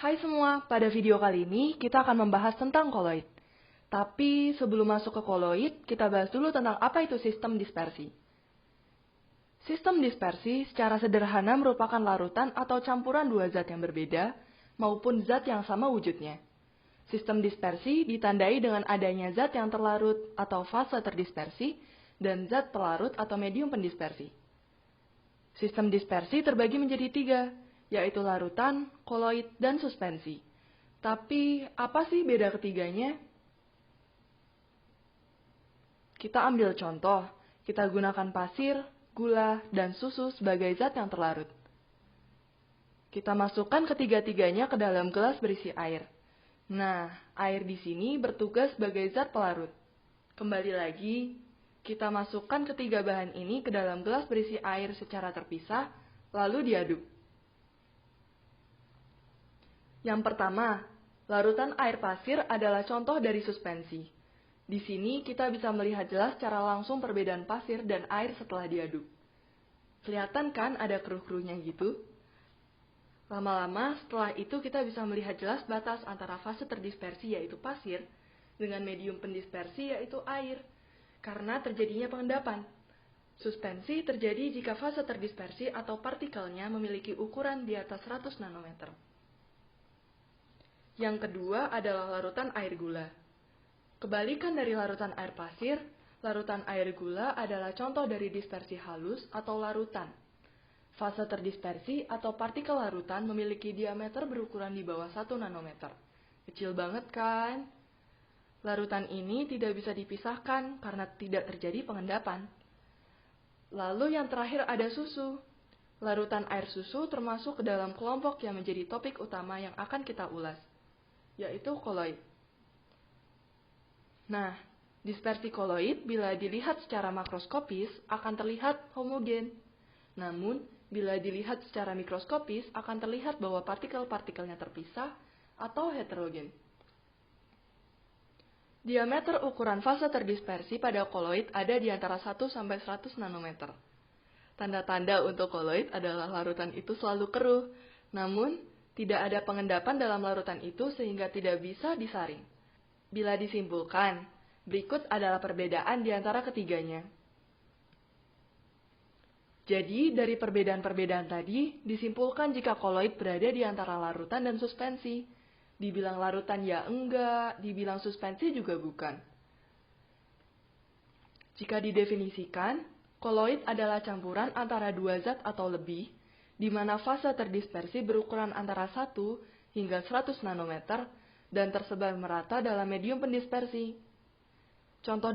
Hai semua, pada video kali ini kita akan membahas tentang koloid. Tapi sebelum masuk ke koloid, kita bahas dulu tentang apa itu sistem dispersi. Sistem dispersi secara sederhana merupakan larutan atau campuran dua zat yang berbeda maupun zat yang sama wujudnya. Sistem dispersi ditandai dengan adanya zat yang terlarut atau fase terdispersi dan zat pelarut atau medium pendispersi. Sistem dispersi terbagi menjadi tiga, yaitu larutan, koloid, dan suspensi. Tapi, apa sih beda ketiganya? Kita ambil contoh, kita gunakan pasir, gula, dan susu sebagai zat yang terlarut. Kita masukkan ketiga-tiganya ke dalam gelas berisi air. Nah, air di sini bertugas sebagai zat pelarut. Kembali lagi, kita masukkan ketiga bahan ini ke dalam gelas berisi air secara terpisah, lalu diaduk. Yang pertama, larutan air pasir adalah contoh dari suspensi. Di sini kita bisa melihat jelas secara langsung perbedaan pasir dan air setelah diaduk. Kelihatan kan ada keruh-keruhnya gitu? Lama-lama setelah itu kita bisa melihat jelas batas antara fase terdispersi yaitu pasir dengan medium pendispersi yaitu air, karena terjadinya pengendapan. Suspensi terjadi jika fase terdispersi atau partikelnya memiliki ukuran di atas 100 nanometer. Yang kedua adalah larutan air gula. Kebalikan dari larutan air pasir, larutan air gula adalah contoh dari dispersi halus atau larutan. Fase terdispersi atau partikel larutan memiliki diameter berukuran di bawah 1 nanometer. Kecil banget kan? Larutan ini tidak bisa dipisahkan karena tidak terjadi pengendapan. Lalu yang terakhir ada susu. Larutan air susu termasuk ke dalam kelompok yang menjadi topik utama yang akan kita ulas, yaitu koloid. Nah, dispersi koloid bila dilihat secara makroskopis akan terlihat homogen. Namun, bila dilihat secara mikroskopis akan terlihat bahwa partikel-partikelnya terpisah atau heterogen. Diameter ukuran fase terdispersi pada koloid ada di antara 1 sampai 100 nanometer. Tanda-tanda untuk koloid adalah larutan itu selalu keruh, namun tidak ada pengendapan dalam larutan itu sehingga tidak bisa disaring. Bila disimpulkan, berikut adalah perbedaan di antara ketiganya. Jadi, dari perbedaan-perbedaan tadi, disimpulkan jika koloid berada di antara larutan dan suspensi. Dibilang larutan ya enggak, dibilang suspensi juga bukan. Jika didefinisikan, koloid adalah campuran antara dua zat atau lebih, di mana fase terdispersi berukuran antara 1 hingga 100 nanometer dan tersebar merata dalam medium pendispersi. Contoh